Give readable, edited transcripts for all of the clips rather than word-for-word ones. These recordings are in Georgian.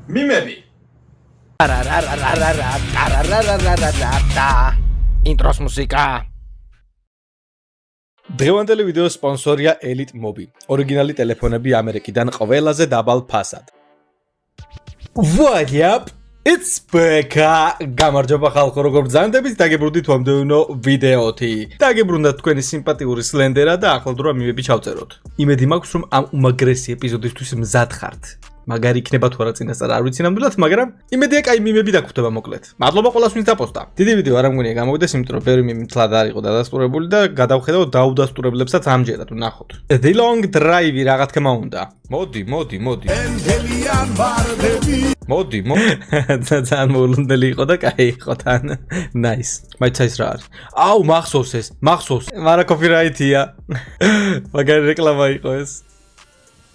მიმები. ინტროს მუსიკა. დღევანდელი ვიდეოს სპონსორია Elite Mobi. ორიგინალი ტელეფონები ამერიკიდან ყველაზე დაბალ ფასად. What up? It's Beka. გამარჯობა ხალხო, როგორ ბრძანდებით? დაგებრუნდით მომდევნო ვიდეოთი. დაგებრუნდათ თქვენი სიმპათიური სლენდერა და ახლა დროა მივები ჩავწეროთ. იმედი მაქვს, რომ ამ უმაგრესი ეპიზოდისთვის მზად ხართ. მაგარი იქნება თუ არა წინასწარ არ ვიცი ნამდვილად, მაგრამ იმედია კაი მიმები დაგხვდება მოკლედ. მადლობა ყველას ვინც დაპოსტა. დიდი ვიდეო არ ამგონია გამოვიდეს, იმიტომ რომ ბევრი მიმი მთლად არ იყო დადასტურებული და გადავხედავ დაუდასტურებლებსაც ამჯერად ვნახოთ. The Long Drive რა თქმა უნდა. მოდი. ენდელიან ვარდები. მოდი. ძალიან მოულოდნელი იყო და კაი იყო თან. Nice. მაიცა ის რა არის? აუ, მახსოვს ეს. მარა კოპირაიტია. მაგარი რეკლამა იყო ეს.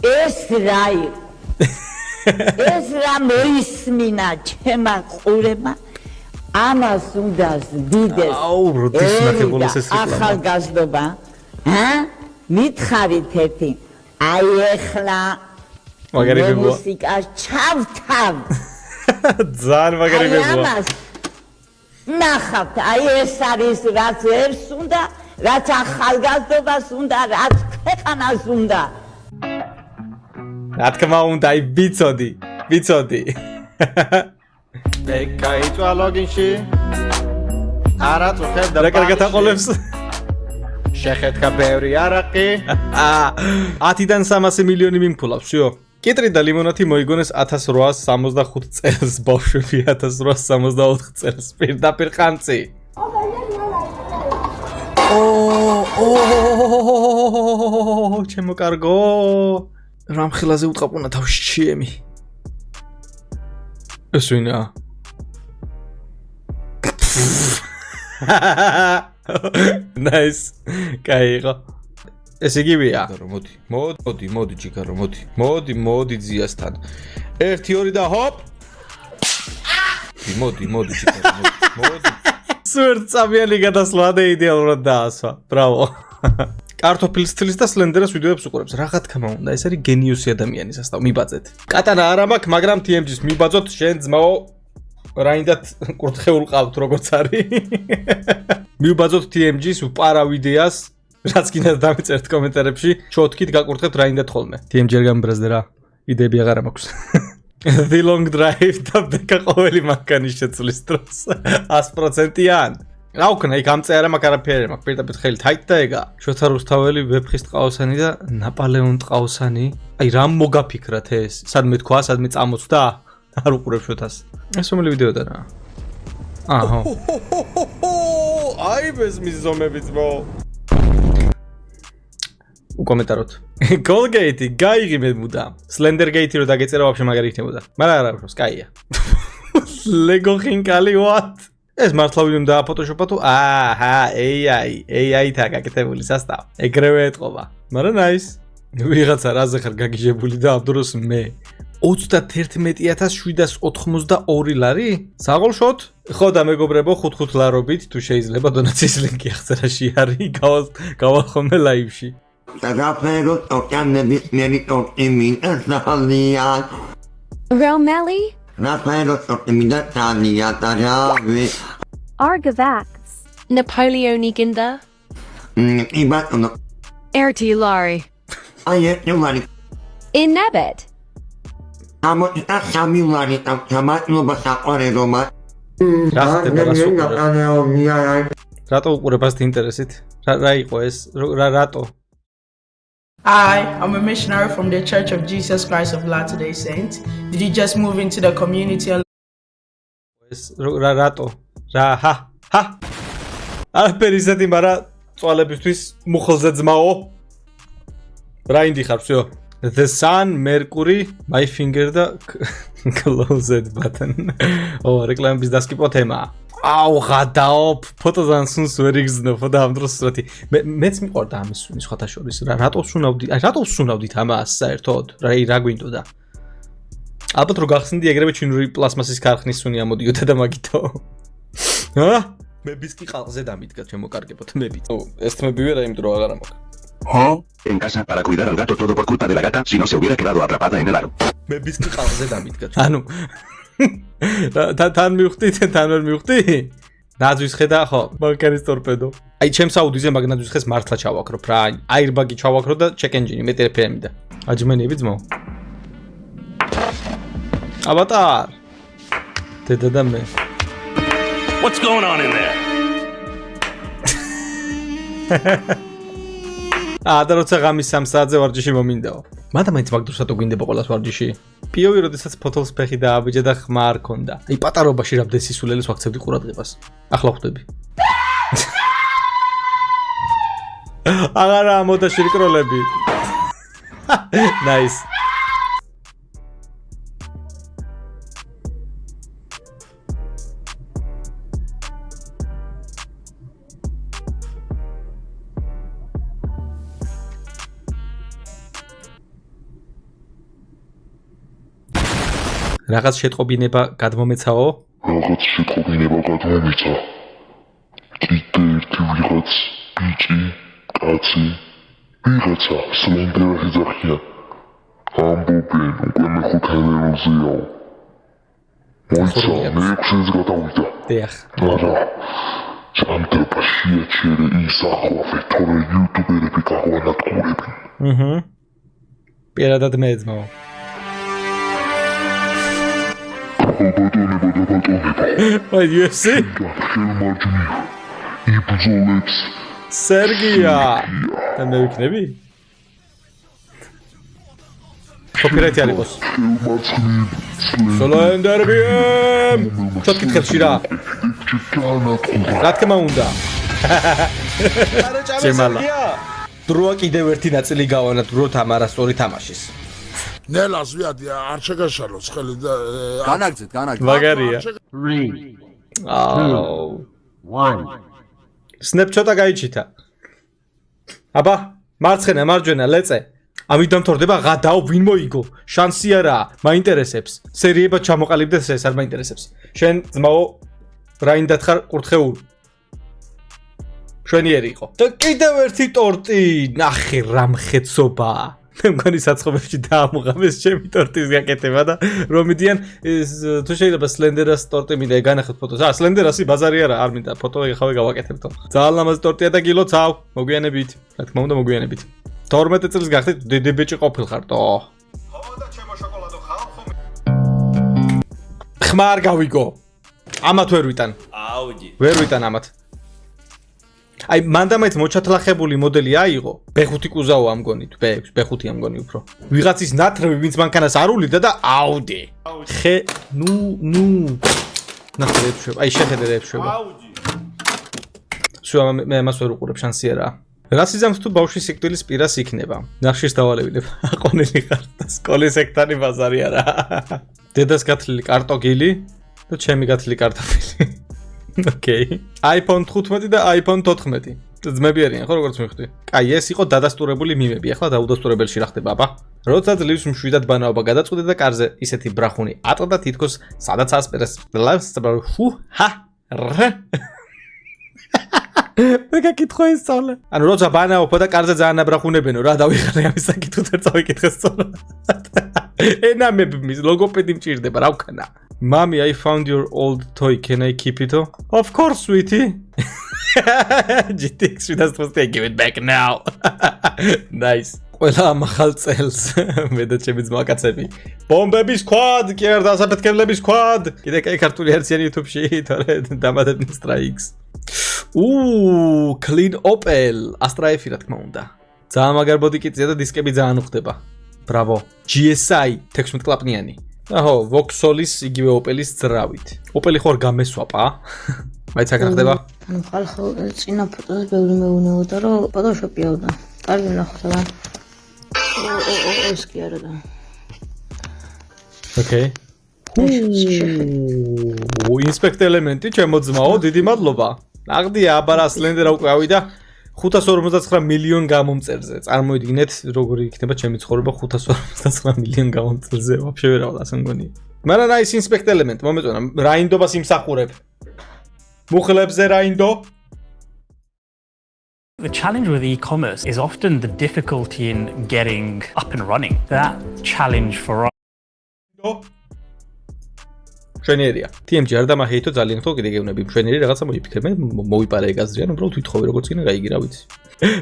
ეს რა იყო? ეს რა მოისმინა ჩემმა ყურებმა ამას უნდა ზდიდეს აუ როდის ნახებოდეს ეს რეკლამა ახალგაზრდობა მითხარით ერთი აი ეხლა მაგარი ვიბო მუსიკა ჩავთავ ძალიან მაგარი ვიბო ნახავთ აი ეს არის რაც ერს უნდა რაც ახალგაზრდობას უნდა რაც ქვეყანას უნდა რა თქმა უნდა, აი ვიცოდი. ბეკა იწვა ლოგინში. არა წუხებ და რა კარგად აყოლებს. შეხეთქა ბევრი არაყი. 10-დან 300 მილიონი მიმფულავს, შიო. კიტრი და ლიმონათი მოიგონეს 1865 წელს, ბავშვები 1864 წელს. პირდაპირ ყანწი. ჩემო კარგო. რამხილაზე უტყაპუნა თავში ჩემი. ეს ვინა? Nice. კაიღო. ეს იგივეა. მოდი ჯიგარო, მოდი ძიასთან. 1 2 და ჰოპ. მოდი ჯიგარო, მოდი. სურწამიანი გადასვლა და იდეალურად დაასვა. ბრავო. კარტოფილს თლის და სლენდერას ვიდეოებს უყურებს. რა თქმა უნდა, ეს არის გენიოსი ადამიანი სასტავ მიბაძეთ. კატანა არ მაქვს, მაგრამ TMG-ს მიბაძოთ შენ ძმაო. რაინდათ კურთხეულ ყავთ როგორც არის. მიბაძოთ TMG-ს უპარა ვიდეას, რაც კიდე დამიწერთ კომენტარებში. ჩოთქით გაკურთხებთ რაინდათ ხოლმე. TMG არ გამბრაზდე რა. იდეები აღარ მაქვს. The Long Drive და ბეკა ყოველი მანქანი შეცვლის დროს 100%-იან. რა ვქნა, იქ ამწე არა მაგ არაფერი მაქვს, პირდაპირ ხელით აით და ეგა. შოთა რუსთაველი, ვეფხის ტყავსანი და ნაპოლეონ ტყავსანი. აი რა მოგაფიქრათ ეს? სადმე თქვა, სადმე წამოწდა? არ უყურებ შოთას. ეს რომელი ვიდეოდა რა? აჰო. აი ბესმის ზომები ძმო. უკომენტაროთ. Colgate გაიღიმე მუდამ. Slendergate რო დაგეწერა ვაფშე მაგარი იქნებოდა. მაგრამ არა ვფროს, კაია. Lego ხინკალი what? ეს მართლა ვიდეო დააფოტოშოპათო? აჰა, AI-თა გაკეთებული სასტავ. ეგრევე ეთყობა. მაგრამ nice. ვიღაცა რაზე ხარ გაგიჟებული და ამ დროს მე 31782 ლარი? საღოლშოთ? ხო და მეგობრებო 5 ლარობით თუ შეიძლება დონაციის ლინკი აღწერაში არის. გავალ ლაივში. Romeli? Argavax. Napoleoniginda? Ertilari. Inebit. რატო უყურებასთ ინტერესით? რა იყო ეს? რატო? Hi, I'm a missionary from the Church of Jesus Christ of Latter-day Saints. Did you just move into the community? Rato. არაფერისეთი, მაგრამ წვალებისთვის მუხლზე ძმაო. რა ინდი ხარ, всё. The Sun, Mercury, My Finger და Closed Button. რეკლამების დასკიპო თემაა. აუ ღადაო ფოტოდან სუნს ვერ იგზნობ და ამ დროს სრათი მეც მიყვარდა ამის სუნის სხვათა შორის რატო ვსუნავდით ამას საერთოდ რა გვინდოდა ალბათ რო გახსნიდი ეგრევე ჩინური პლასმასის ქარხნის სუნი ამოდიოდა და მაგითო მე ბისკი ყალყზე დამიდგა ჩემო კარგებოთ მე ბიც ეს თმები ვერა იმიტომ რომ აღარ მაქვს En casa para cuidar al gato todo por culpa de la gata si no se hubiera quedado atrapada en el aro. მე ბისკი ყალზე დამიდგა. ანუ თან მივხვდით, თან ვერ მივხვდი? ნაძვის ხედა ხო, ბალკანის ტორპედო. აი ჩემს აუდიზე მაგ ნაძვის ხეს მართლა ჩავაქრობ რა. აირბაგი ჩავაქრო და check engine მეტი FM და. აჯმენიები ძმაო. აბატარ. დედა და მე. What's going on in there? და როცა ღამის 3 საათზე ვარჯიში მომინდაო. მანდა მაინც მაგ დროსატო გვინდება ყოველას ვარჯიში. პიოვი როდესაც ფოთოლს ფეხი დააბიჯა და ხმა არ ქონდა. აი პატარობაში რამდენ სისულელეს ვაქცევდი ყურადღებას. ახლა ხვდები. აღარა მოდა შირკროლები. Nice. რაღაც შეტყობინება გადმომეცაო? რაღაც შეტყობინება გადმომეცა. კიდე ერთი ვიღაც ბიჭი, კაცი, ვიღაცა სლენდერა ეძახიან. ამბობენ, უკვე მეხუთეველზეაო. მოიცა, მე 6-ს გადავიდა. დიახ. არა. ჯამდრობა შეაჩერე ისახვავე, თორე იუტუბერები გაგვანადგურებენ. პირადად მე ძმაო. What UFC? Sergija. და მე ვიქნები? Copyright არ იყოს. Slender-BM. ჩოთკითხებში რა. რა თქმა უნდა. ჩემალა. დროა კიდევ ერთი ნაწილი გავანა დრო თამარასტორი თამაშის. ნელას ვიადი არ შეგაშალოს ხელი და განაგზეთ. მაგარია. 3 2 1 Snapchat-ა გაიჩითა. აბა, მარცხენა, მარჯვენა, ლეწე. ამიტომ თორდება ღადაო ვინ მოიგო. შანსი არაა, მაინტერესებს. სერიება ჩამოყალიბდეს ეს არ მაინტერესებს. შენ ძმაო რაინდად ხარ კურთხეულ. შვენიერი იყო. და კიდევ ერთი ტორტი, ნახე რა მხეცობაა. მე მგონი საცხობებში დაამოღამეს ჩემი ტორტის გაკეთება და რომ მიდიან თუ შეიძლება სლენდერას ტორტი მინდა განახოთ ფოტოს. სლენდერასი ბაზარი არა, არ მინდა ფოტო ეხავე გავაკეთებთო. ძალიან ლამაზი ტორტია და კილო ცავ, მოგვიანებით. რა თქმა უნდა მოგვიანებით. 12 წელს გახდით დედა ბეჭი ყოფილხარტო. და ჩემო შოკოლადო ხარ ხომ? ხმა არ გავიგო. ამათ ვერ ვიტან. აუჯი. ვერ ვიტან ამათ. აი მანდამაიც მოჩათლახებული მოდელი აიღო. B5 კუზაო ამ გონით, B5 ამ გონი უფრო. ვიღაცის ნათრევი ვინც მანქანას არ ულიდა და აუდი. ხე ნუ ნახეებში. აი შეხედე ეფშება. აუჯი. შუა მე ამას ვერ უყურებ შანსი არა. რასიზამს თუ ბავშვის სიკვდილის პირას იქნება. ნახშირს დავალევინებ. აყონელი ხარ და სკოლის ექთანი ბაზარი არა. დედას გათლილი კარტოგილი და ჩემი გათლილი კარტოფილი. Okay. iPhone 15 და iPhone 14. ძმები არიან ხო როგორც მივხვდი. კაი, ეს იყო დადასტურებული მიმები. ახლა დაუდასტურებელში რა ხდება, აბა? როცა ძლივს მშვიდად ბანაობა გადაწყვიტე და კარზე ისეთი ბრახუნი ატყდა თითქოს სადაც ასპერეს. მე გაკითხო ეს სწავლა. ანუ როცა ბანაობა და კარზე ძალიან აბრახუნებენო რა დავიხარე ამის საკითხით ვერ წავიკითხე სწავლა. ენა მე ლოგოპედი მჭირდება რა ვქნა. Mommy, I found your old toy. Can I keep it? Of course, sweetie. GTX 720, give it back now. Nice. ყველა ახალ წელს მე და ჩემი ძმა კაცები. ბომბების squad, კი არა დასაფეთქებლების squad. კიდე კაი ქართული არციანი YouTube-ში, თორე დამატებდნენ strikes. Clean Opel. Astra-F რა თქმა უნდა. ძალიან მაგარ ბოდიკიწია და დისკები ძალიან უხდება. Bravo. GSI 16 კლაპნიანი. აჰო, Vauxhall-ის იგივე Opel-ის ძრავით. Opel-ი ხო არ გამესვაპა? მაიც აქ რა ხდება? ანუ ხალხო წინა ფოტოზე ბევრი მეუნეოდა, რომ Photoshop-ია და კარგი ნახოთ რა. ეს კი არა და. Okay. ინსპექტ ელემენტი ჩემო ძმაო, დიდი მადლობა. ნაღდია აბარა სლენდერა უკვე ავიდა 559 მილიონ გამომწერზე. წარმოიდგინეთ როგორი იქნება ჩემი ცხოვრება 559 მილიონ გამომწერზე. ვაფშე ვერ ავლა ასე მგონი. მაგრამ აი ეს ინსპექტ ელემენტი მომეწონა, რაინდობას იმსახურებ. მუხლებზე რაინდო The challenge with e-commerce is often the difficulty in getting up and running. That challenge for us. მშვენიერია. TMG არ დამაჰეითო ძალიან ხო კიდე გეუბნები. მშვენიერი რაღაცა მოიფიქრე. მე მოვიპარე ეგაზრიან, უბრალოდ ვითხოვე როგორც კიდე გაიგი რა ვიცი.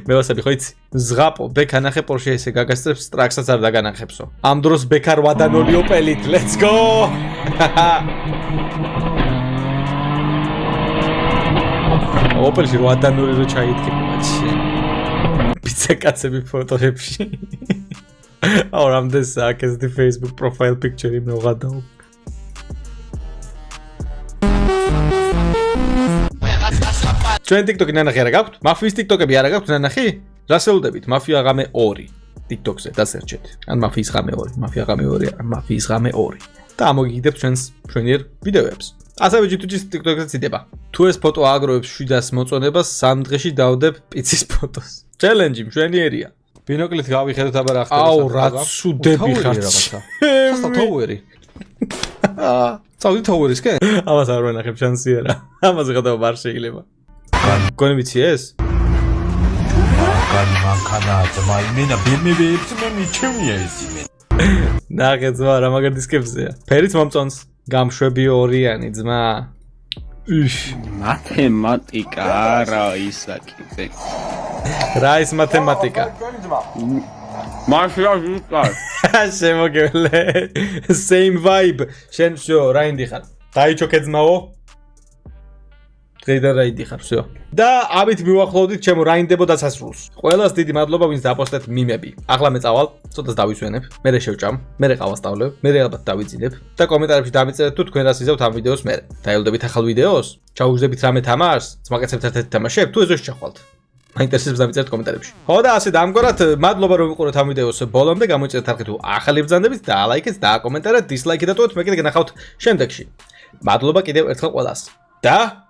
მე ვასები ხო იცი? ზღაპო, ბექა ნახე Porsche ესე გაგასწრებს, ტრაქსაც არ დაგანახებსო. ამ დროს ბექა 8-0 ოპელით. Let's go! ოპელში 8-0 რო ჩაიდგე მაშინ. პიცა კაცები ფოტოებში. აუ რამდენ საქმეს დი Facebook profile picture-ი მოვღადაო. ჩვენ TikTok-ი ნანახი არა გაქვთ? მაფიის TikTok-ები არა გაქვთ ნანახი? რასეულდებით? მაფია ღამე 2 TikTok-ზე დასერჩეთ. ან მაფიის ღამე 2, მაფია ღამე 2, ან მაფიის ღამე 2. და ამოგიგდებ ჩვენს მშვენიერ ვიდეოებს. ასევე YouTube-ის TikTok-ზე ციდება. თუ ეს ფოტო აგროვებს 700 მოწონებას, 3 დღეში დავდებ პიცის ფოტოს. Challenge მშვენიერია. ბინოკლით გავიხედოთ აბა რა ხდება. აუ რა ცუდები ხარ რაღაცა. სასტავ თოვერი. წავდი თოვერისკენ? ამას არ ვენახებ შანსი არა. ამაზე გადავა არ შეიძლება. გონი ვიცი ეს? კანი მანქანა ძმა იმენა BMW-ებს მე მიჩვენია ეს იმენა. ნახე ძმა რა მაგარ დისკებზეა. ფერით მომწონს. გამშვები ორიანი ძმა. მათემატიკა რა ისაკი. რა ის მათემატიკა? მაშია ზუსტად. შემოგევლე. Same vibe. შენ всё, რაინდი ხარ? დაიჩოქე ძმაო. დღეიდან რაინდი ხარ, всё. და ამით მივახლოვდით ჩემო რაინდებო დასასრულს. ყველას დიდი მადლობა, ვინც დაპოსტეთ მიმები. ახლა მე წავალ, ცოტას დავისვენებ, მე შევჭამ, მე ყავასწავლებ, მე ალბათ დავიძინებ და კომენტარებში დამიწერეთ თუ თქვენ რას იზავთ ამ ვიდეოს მერე. დაელოდებით ახალ ვიდეოს? ჩაუგზდებით რამე თამაშს? ძმაკაცებთან ერთად თამაშებთ თუ ეზოში ჩახვალთ? მაინტერესებს დამიწერეთ კომენტარებში. ხო და ასე დამგვარად მადლობა რომ ვიყურეთ ამ ვიდეოს ბოლომდე, გამოიწერეთ არხი თუ ახალი ბრძანდებით და ლაიქეთ და კომენტარად დისლაიქი დატოვეთ, მე კიდე გენახავთ შემდეგში. მადლობა კიდევ ერთხელ ყველას. და